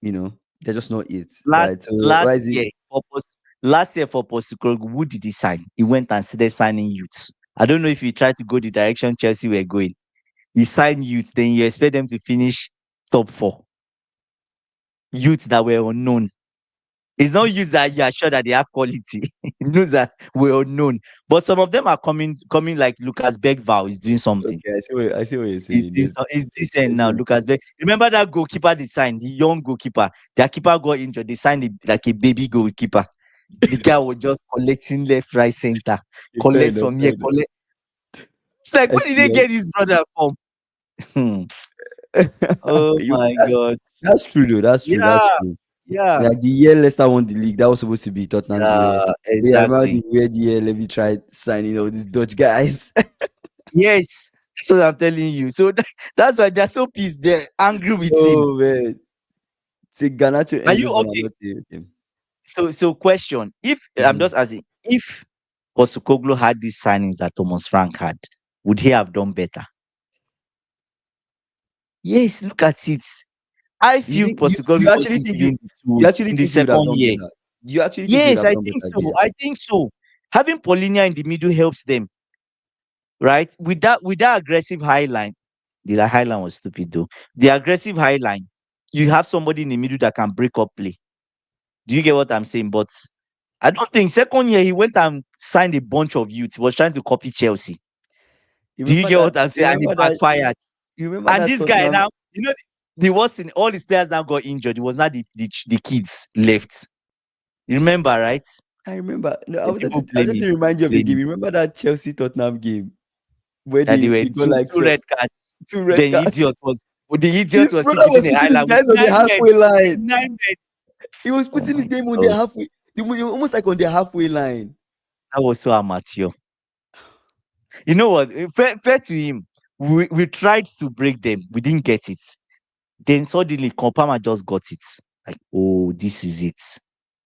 they're just not it, last right? So last why is it? year for last year for Postecoglou. Who did he sign? He went and started signing youths. I don't know if he tried to go the direction Chelsea were going. He signed youths, then you expect them to finish top four. Youths that were unknown. It's not youths that you are sure that they have quality. Youths that were unknown. But some of them are coming like Lucas Bergvall is doing something. Okay, I see what you're saying. It's decent I see now. what Lucas Berg. Remember that goalkeeper they signed, the young goalkeeper. Their keeper got injured. They signed like a baby goalkeeper. The guy was just collecting left, right, center. Okay, fair Collect enough, from fair here, enough. collect. It's like, I where did see. they get his brother from? Hmm. Oh you, my that's, God. that's true though. That's true. That's Yeah, true. yeah, Like the year Leicester won the league, that was supposed to be Tottenham's year. yeah, But yeah, I remember exactly. the weird year Levy tried signing all these Dutch guys. Yes. So I'm telling you. So that's why they're so pissed. They're angry with him. Oh man, take Ganacho Are you Enzo for okay? another team. So question. If I'm Mhm. just asking, if Postecoglou had these signings that Thomas Frank had, would he have done better? Yes, look at it. I You feel think you Postecoglou actually wasn't think giving the you tools actually in the think he would have second done year. better? You actually think he would Yes, have I done think better so. there? I think so. Having Paulinia in the middle helps them, right? With that aggressive high line, the high line was stupid though. The aggressive high line, you have somebody in the middle that can break up play. Do you get what I'm saying? But I don't think second year he went and signed a bunch of youths. He was trying to copy Chelsea. You Do you remember get that? what I'm You saying? And it remember that? backfired. You remember And that this guy Tottenham? now, the worst in all his players now got injured. It was not the kids left. You remember, right? I remember. No, The people I wanted blaming, to remind you of a game. blaming You remember that Chelsea Tottenham game where that they were they got two like two red cards. two red Then cards? the idiot His was still brother was keeping a high putting his line with guys on the 9 men. halfway line. 9 men. He was Oh putting the my game on the God, halfway. They were almost like on the halfway line. that was so amateur. You know what? Fair to him. We tried to break them. We didn't get it. Then suddenly Kompama just got it. Like, oh, this is it.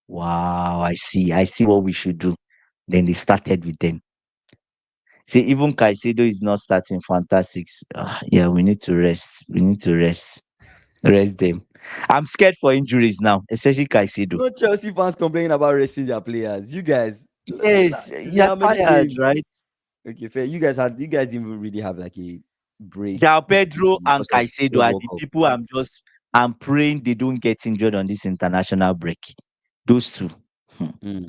Wow, I see. I see what we should do. Then they started with them. See, even Caicedo is not starting fantastics. Yeah, we need to rest. We need to rest. Rest them. I'm scared for injuries now, especially Caicedo. No Chelsea fans complaining about resting their players. You guys, Yes, it's been you're how many tired, games? right? Okay, fair. You guys didn't even really have like a break Jao this Pedro season and because of Caicedo Club are World the Cup. people I'm praying they don't get injured on this international break. Those two. Hmm. Mm.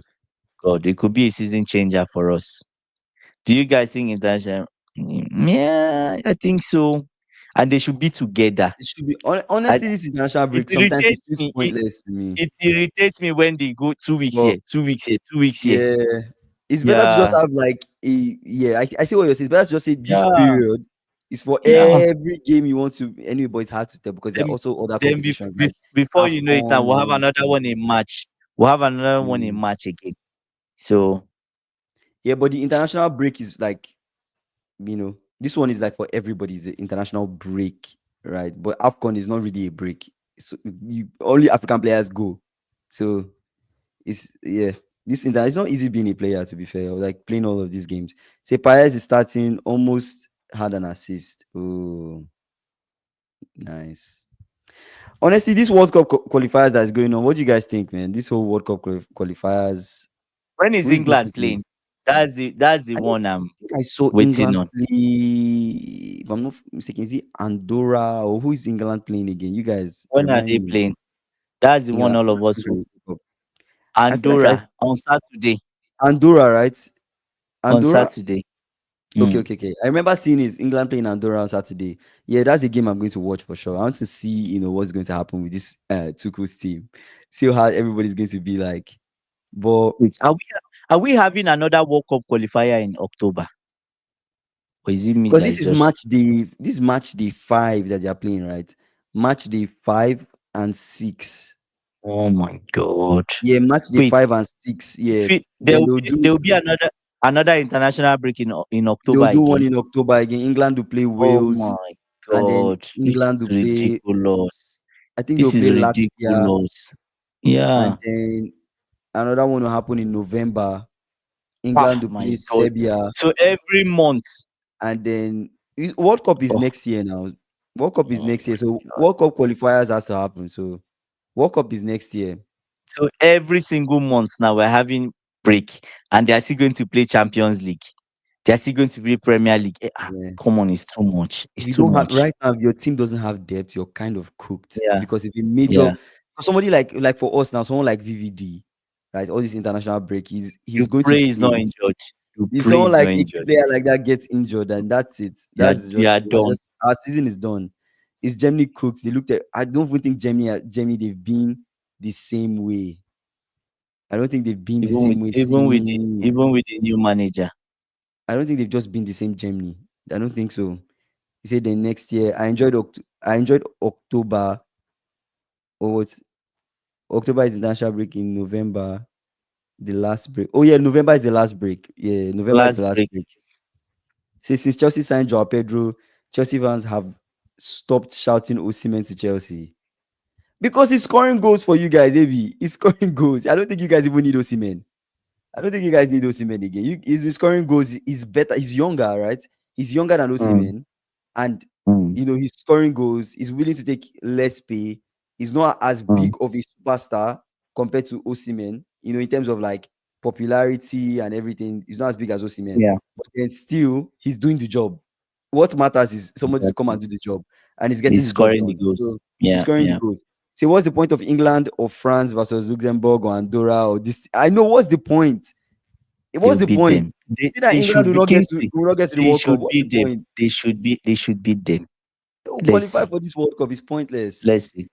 God, it could be a season changer for us. Do you guys think international? Yeah, I think so. And they should be together. It should be I, honestly this international it break. Sometimes it irritates feels me. pointless to me. It irritates me when they go 2 weeks But here, 2 weeks here, 2 weeks here. yeah, it's better to just Yeah, have like a yeah. I see what you're saying. It's better to just say this yeah, period is for yeah. every game you want to. Anyway, but it's hard to tell because there are Then, also other then competitions like before you know it, now AFCON we'll and have all these another things. one in March. We'll have another one in Mm. March again. So Yeah, but the international break is like this one is like for everybody. It's an international break, right? But AFCON is not really a break. So only African players go. So it's yeah. It's not easy being a player to be fair. Like playing all of these games. Say Paez is starting, almost had an assist. Oh, nice. Honestly, this World Cup qualifiers that is going on, what do you guys think, man? This whole World Cup qualifiers, when is who is going to England swim? playing? That's the I think one I'm I saw waiting England on. play. If I'm not mistaken, is it Andorra or who is England playing again? You guys When are remind they me. playing? That's the one England, all of us England will. is World Cup. I feel like Andorra on Saturday. Andorra, right? On Andorra. Saturday. Okay, Mm. okay, okay. I remember seeing it. England playing Andorra on Saturday. Yeah, that's a game I'm going to watch for sure. I want to see, what's going to happen with this Tuchel's team. See how everybody's going to be like. But Wait, are we having another World Cup qualifier in October? Or is it me because that this is is just match day 5 that they are playing, right? Match day 5 and 6. oh my god. Yeah, match day Wait, 5 and 6. Yeah. there Then will be there will be another international break in they'll October do one again. in October again. England will play Oh Wales, my and then god. This England is will play. ridiculous. I think they'll This is play Latvia, ridiculous. and Yeah. then another one will happen in November. England Ah, will my play god. Serbia, So every month. and then World Cup is Oh, next year now. World Cup is oh next year, my so god. World Cup qualifiers has to happen. So World Cup is next year. So every single month now we're having break, and they are still going to play Champions League. They are still going to play Premier League. Yeah. Come on, it's too much. If It's you too don't have much. right now, if your team doesn't have depth, you're kind of cooked. Yeah, Because if a major, yeah. for somebody like for us now, someone like VVD, right? All this international break, he's You going to pray he's not play. injured. You If pray someone he's not like a key injured. player like that gets injured, then that's it. Yeah, That's you just are done. our season is done. It's Germany cooked. They looked at. I don't even think Germany they've been the same way. I don't think they've been the Even with same way even with the since. even with the new manager. I don't think they've just been the same Germany. I don't think so. He said the next year. I enjoyed October. Or what? October is international break in November. The last break. Oh yeah, November is the last break. Yeah, November is Last the last break. break. Since Chelsea signed Joao Pedro, Chelsea fans have stopped shouting Osimhen to Chelsea because he's scoring goals for you guys. Ab, he's scoring goals. I don't think you guys even need Osimhen. I don't think you guys need Osimhen again. He's been scoring goals. He's better. He's younger, right? He's younger than Mm, Osimhen, and mm, he's scoring goals. He's willing to take less pay. He's not as mm. big of a superstar compared to Osimhen. In terms of like popularity and everything, he's not as big as Osimhen. Yeah, But then still, he's doing the job. What matters is somebody to come exactly. and do the job, and he's getting He's the job scoring the done. goals. So he's Yeah, scoring the yeah. goals. So what's the point of England or France versus Luxembourg or Andorra or this? I know what's the point. What's They'll the beat point? them. They See that they England should will be not get to Kingsley. the They World Cup. should What's the beat them. point? They should beat them. They will Let's qualify see. for this World Cup. It's pointless. Let's see.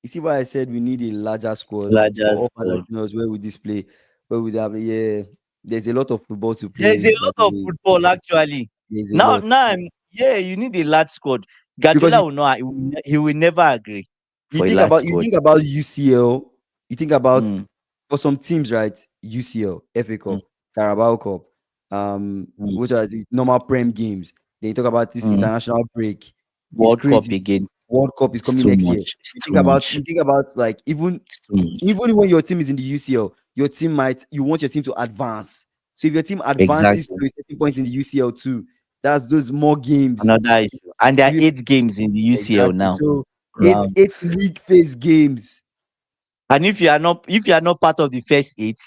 You see why I said we need a larger squad Larger for all squad. Argentinos where we display, where we have, yeah. There's a lot of football to There's play, a by lot the of way. football actually. There's a Now, lot. now, yeah, you need a large squad. Because Guardiola will not. He will never agree you for a think large about you squad. think about UCL, you think about Mm, for some teams, right? UCL, FA mm, Cup, Carabao Cup, mm, which are the normal Prem games. Then you talk about this mm. international break. It's World Cup crazy. again. World Cup is It's coming too next year. much. It's You too think about much. you think about like It's too much. even when your team is in the UCL, you want your team to advance. So if your team advances Exactly. to a certain point in the UCL too, that's those more games. Another issue. And there are You 8 games in the UCL exactly. now. So Round. eight league phase games. And if you are not part of the first 8,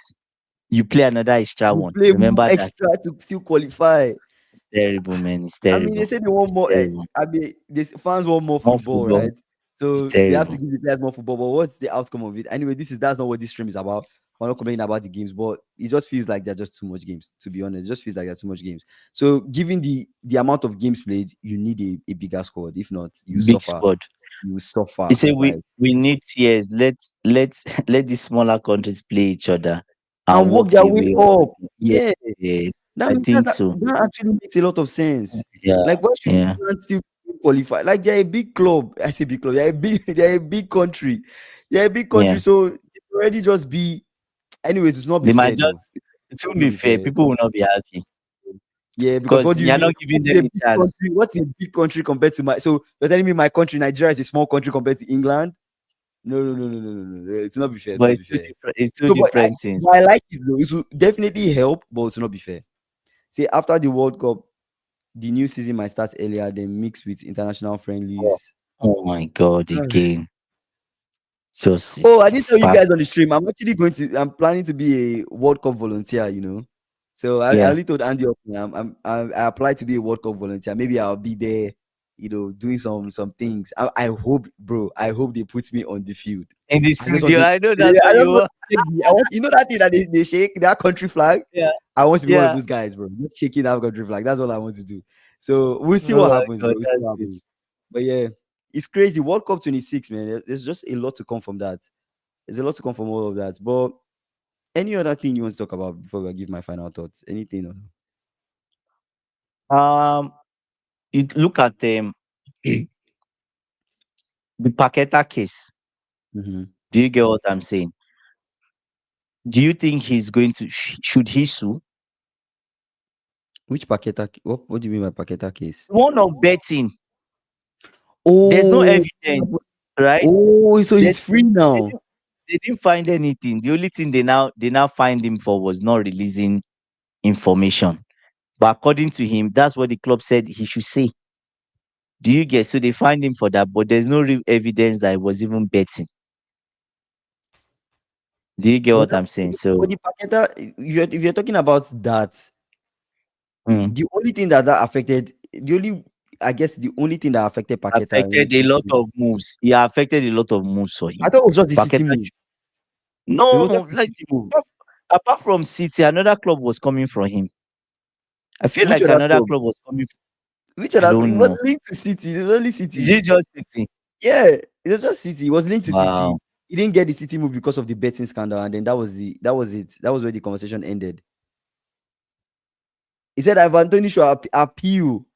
you play another extra You one. play Remember that. extra to still qualify. It's terrible, man. It's I mean, they terrible. say they want It's more. terrible. I mean, these fans want more More football, football. right? It's So they have to terrible. give the players more football. But what's the outcome of it? Anyway, that's not what this stream is about. We're not complaining about the games, but it just feels like they're just too much games. To be honest, it just feels like there's too much games. So, given the amount of games played, you need a bigger squad. If not, you Big suffer. squad. You He suffer. said we Like we need tears. Let's let these smaller countries play each other and and work walk their their way way up. up. Yeah, Yeah. yes, That I means think so. that actually makes a lot of sense. Yeah, Like, why should yeah, England still qualify? Like, they're a big club. I say big club. They're a big country. They're a big country. yeah. So it already just be. Anyways, it's not be They fair might though. just. It won't It's not be be fair. fair. People will not be happy Yeah, because what because do you you're mean? not giving them a chance. What's a big country compared to my? So you're telling me my country, Nigeria, is a small country compared to England? No, no, no, no, no, no, no. It's not be fair. It's But not it's be two fair. different. It's two So, different things. but I like it though. It will definitely help, but it's not be fair. See, after the World Cup, the new season might start earlier than mixed with international Oh, friendlies. oh my God! Again, just Oh, I it's, didn't it's tell you bad. guys on the stream. I'm planning to be a World Cup volunteer. So I Yeah. only told Andy, okay, I applied to be a World Cup volunteer. Maybe I'll be there, doing some things. I hope, bro. I hope they put me on the field. In the I just want studio, to, I know yeah, that's I what just you want want. to shake I want, that thing that they shake, that country flag. Yeah. I want to be one of Yeah. those guys, bro. Just shaking that country flag. That's all I want to do. So we'll see Oh what my happens, bro. God, We'll see that's what good. happens. But yeah, it's crazy. World Cup 26, man. There's just a lot to come from that. There's a lot to come from all of that. But any other thing you want to talk about before I give my final thoughts? Anything? Or Um, you look at the Paqueta case. no? Do you get what I'm saying? Do you think he's going to should he sue? Which Paqueta? What do you mean by Paqueta case? One of betting. There's no Oh, evidence, right? oh, so They, he's free they, now. didn't, they didn't find anything. The only thing they now find him for was not releasing information. But according to him, that's what the club said he should say. Do you get? So they find him for that, but there's no real evidence that he was even betting. Do you get But what that, I'm saying? So the Paqueta, if you're talking about that, mm, the only thing that affected, I guess the only thing that affected Paqueta, affected a lot of moves. He affected a lot of moves for I him. thought it was just the city Paqueta, move. It was no, just the like city move. apart from City, another club was coming from him. I feel Which like other another club? club was coming. Which I other? It don't was know. linked to City. It was only Is City. it just City? Yeah, it was just City. It was linked to City. Wow. He didn't get the City move because of the betting scandal, and then that was it. That was where the conversation ended. He said Ivan Toney should appeal.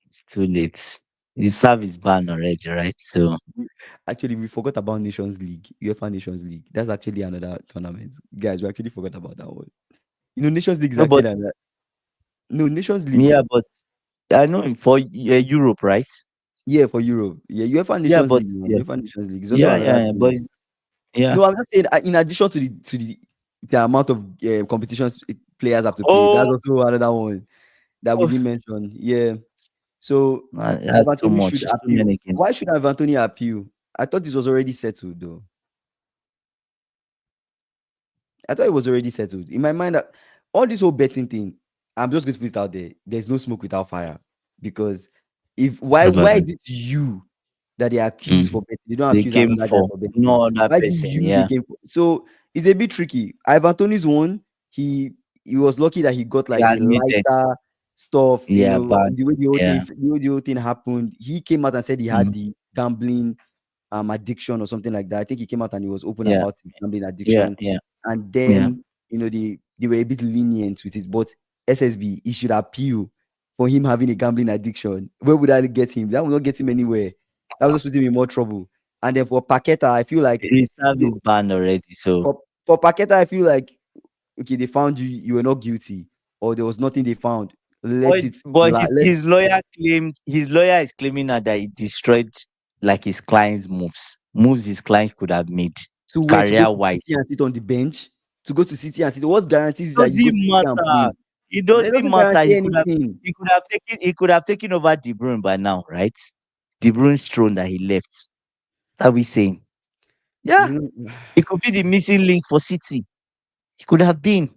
It's too late. The service ban already, right? So, Actually, we forgot about Nations League, UEFA Nations League. That's actually another tournament, guys. We actually forgot about that one. Nations League is no, but actually another. No, Nations League. yeah, but I know for Europe, right? Yeah, for Europe. Yeah, UEFA Yeah, Nations but League. yeah, UEFA Nations League is also yeah, another yeah, but thing. yeah. No, I'm just saying. In addition to the amount of competitions players have to play, that's Oh, also another one that we oh, didn't mention. Yeah. So that's Ivan too Toney much. should It's too appeal. many games. Why should Ivan Toney appeal? I thought this was already settled, though. I thought it was already settled. In my mind, all this whole betting thing, I'm just going to put it out there. There's no smoke without fire. Because if why is Probably. it you that they accuse for Mm. betting? They don't They accuse came another guy for for betting. no other Why is it person. you they Yeah, came for? So it's a bit tricky. Ivan Tony's one, he was lucky that he got he like the admitted. lighter stuff, Yeah, but yeah, the way the whole thing happened. He came out and said he had mm, the gambling addiction or something like that. I think he came out and he was open yeah, about his gambling yeah, addiction, yeah, and yeah. then they were a bit lenient with it. But SSB, he should appeal for him having a gambling addiction. Where would that get him? That will not get him anywhere. That was just putting him in more trouble. And then for Paqueta, I feel like His you know, service banned already. So, for Paqueta, I feel like okay, they found you were not guilty, or there was nothing they found. but Let it let his lawyer is claiming now that he destroyed like his client's moves his client could have made to go career to wise. City and sit on the bench. To go to City and sit. What guarantees you that you go Doesn't to City and matter. play? It It doesn't doesn't matter. guarantee anything. He could have taken over De Bruyne by now, right? De Bruyne's throne that he left. What are we saying? Yeah, You know, it could be the missing link for City. He could have been.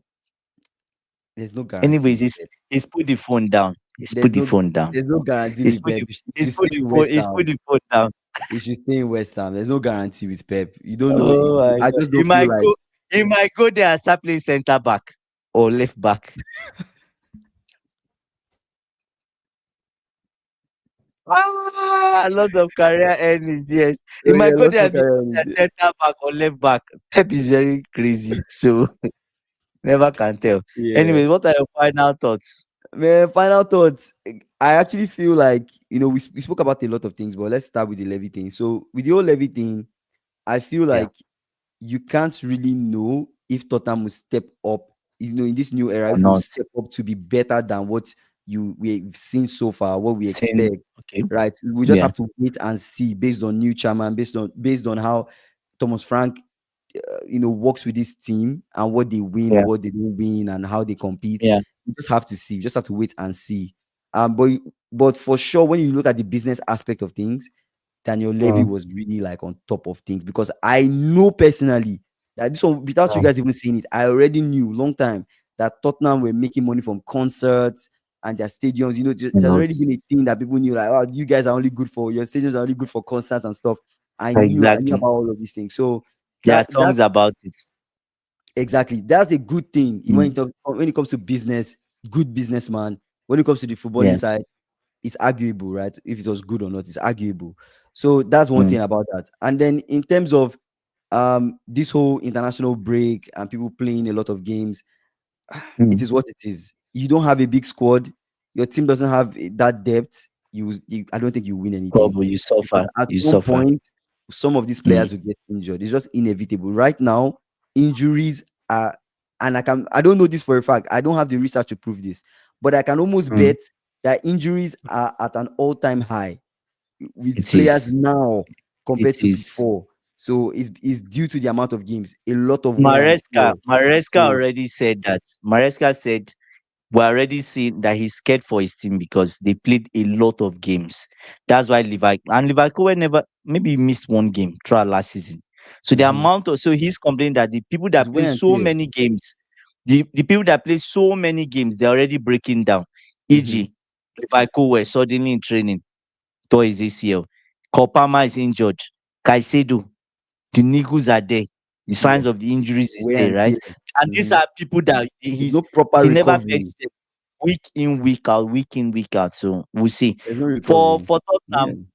there's no guarantee Anyways, with he's Pep. he's put the phone down. He's put There's the no phone down. there's no guarantee He's with put Pep. the He should stay in West he's put Ham. the phone down. He should stay in West Ham. There's no guarantee with Pep. You don't know. Oh my I god. just don't feel like He might go there and start playing centre back or left back. Lots of career earnings, yes. He oh yeah, might go lots there of and become a guarantee. centre back or left back. Pep is very crazy, so never can tell. Yeah. Anyways, what are your final thoughts? Man, final thoughts. I actually feel like we spoke about a lot of things, but let's start with the Levy thing. So with the whole Levy thing, I feel Yeah, like you can't really know if Tottenham will step up, in this new era, or if they will not? step up to be better than what we've seen so far, what we Same. expect, Okay. right? We just Yeah, have to wait and see based on new chairman, based on how Thomas Frank, works with this team and what they win or yeah, what they don't win and how they compete. yeah. You just have to see. You just have to wait and see. But for sure, when you look at the business aspect of things, Daniel Levy Mm, was really like on top of things because I know personally that this one, without you mm. guys even saying it, I already knew long time that Tottenham were making money from concerts and their stadiums. It has Not already been a thing that people knew, like, oh, you guys are only good for your stadiums are only good for concerts and stuff. I knew exactly. about all of these things. So There are that songs about it. exactly, that's a good thing Mm, when it comes to business. Good businessman. When it comes to the footballing yeah. side, it's arguable, right? If it was good or not, it's arguable. So that's one Mm, thing about that. And then in terms of this whole international break and people playing a lot of games, it mm. is what it is. You don't have a big squad. Your team doesn't have that depth. I don't think you win anything Trouble. You because suffer. at You some suffer. point, some of these Mm, players will get injured. It's just inevitable. Right now, injuries are, and I don't know this for a fact. I don't have the research to prove this, but I can almost mm. bet that injuries are at an all-time high with It players is. now It compared to is. before. So it's due to the amount of games, a lot of wear and Maresca. tear. Maresca So already said that. Maresca said we're already seeing that he's scared for his team because they played a lot of games. That's why Liverpool never maybe missed one game throughout last season. So the mhm, amount of so he's complaining that the people it's that play wear and so tear. many games, the people that play so many games, they're already breaking down. Mhm, E.g., Liverpool were suddenly in training, tore his ACL. Kopama is injured. Caicedo, the niggles are there. The yeah, signs of the injuries is wear there, and right? tear. And these Mhm. are people that There's no proper he never bench recovery. them week in, week out, week in, week out. So we'll see. There's no For recovery. Yeah. Tottenham,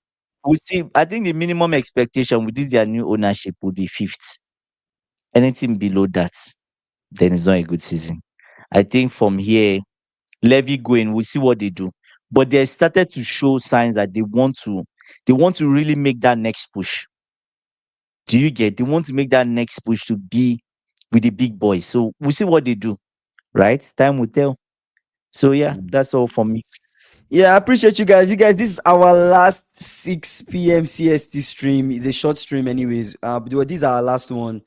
we'll see. I think the minimum expectation with this their new ownership would be fifth. Anything below that, then it's not a good season. I think from here, Levy going, we'll see what they do. But they started to show signs that they want to really make that next push. Do you get? They want to make that next push to be with the big boys. So we'll see what they do, right? Time will tell. So yeah, Mm. that's all for me. Yeah, I appreciate you guys. You guys, this is our last 6 p.m. CST stream. It's a short stream, anyways. But this is our last one.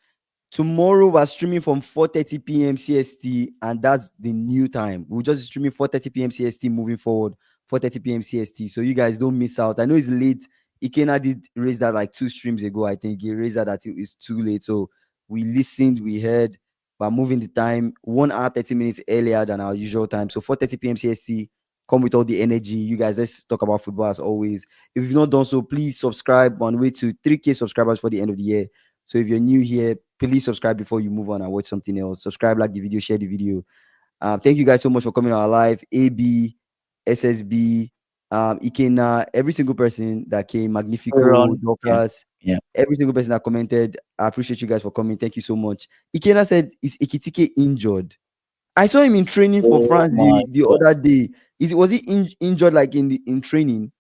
Tomorrow we're streaming from 4:30 p.m. CST, and that's the new time. We'll just be streaming 4:30 p.m. CST moving forward, 4:30 p.m. CST. So you guys don't miss out. I know it's late. Ikena did raise that like 2 streams ago. I think he raised that it's too late. So we listened, we heard. We're moving the time 1 hour 30 minutes earlier than our usual time. So 4:30 p.m. CST. Come with all the energy. You guys, let's talk about football as always. If you've not done so, please subscribe on way to 3K subscribers for the end of the year. So if you're new here, please subscribe before you move on and watch something else. Subscribe, like the video, share the video. Thank you guys so much for coming on our live. AB, SSB, Ikena, every single person that came, Magnifico, Aaron, yeah, Dorcas, yeah. every single person that commented. I appreciate you guys for coming. Thank you so much. Ikena said, is Ikitike injured? I saw him in training for Oh France my the god. other day. Was he injured like in training?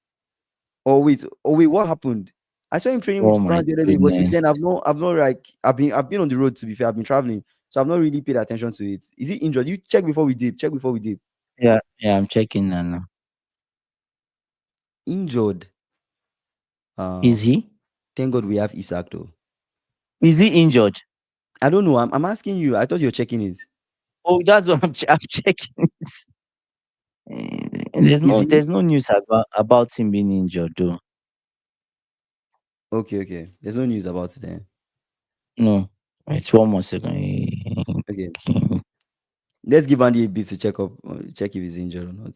Or wait, what happened? I saw him training with Oh my France the other day, but since goodness. then I've not like I've been on the road, to be fair. I've been traveling, so I've not really paid attention to it. Is he injured? You check before we did. Check before we did. Yeah, yeah, I'm checking now. Injured. Uh Is he? thank God we have Isaac though. Is he injured? I don't know. I'm asking you. I thought you were checking it. Oh, that's what I'm checking. There's Is no he? there's no news about him being injured though. Okay, okay. There's no news about it then. No. It's 1 more second. Okay. Let's give Andy a bit to check if he's injured or not.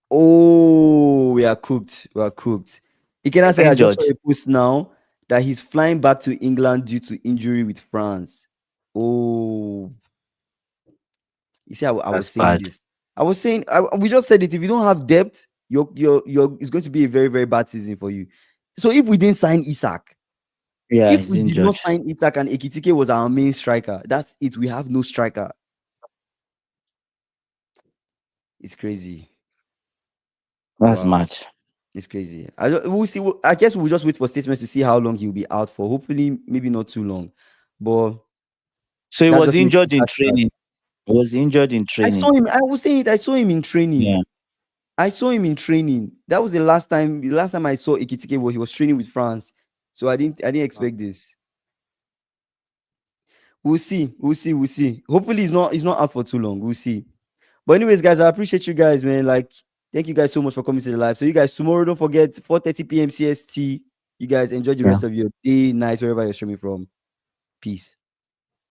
Oh, we are cooked. We are cooked. Ikena said, I just saw Injured. a post now that he's flying back to England due to injury with France. Oh, you see, I was That's saying bad. this. I was saying, we just said it. If you don't have depth, it's going to be a very, very bad season for you. So if we didn't sign Isak, Yeah, if he's we did not injured. sign Isak and Ekitike was our main striker, that's it. We have no striker. It's crazy. That's Wow. mad. It's crazy. We'll see. I guess we'll just wait for statements to see how long he'll be out for. Hopefully, maybe not too long. But So he that was just makes injured in Isak start. training. He was injured in I training. saw him. I was saying it. I saw him in training. Yeah. I saw him in training. That was the last time. The last time I saw Ekitike was he was training with France. So I didn't expect this. We'll see. We'll see. We'll see. Hopefully, he's not out for too long. We'll see. But anyways, guys, I appreciate you guys, man. Like, thank you guys so much for coming to the live. So you guys, tomorrow, don't forget 4:30 p.m. CST. You guys enjoy the Yeah. rest of your day, night, wherever you're streaming from. Peace.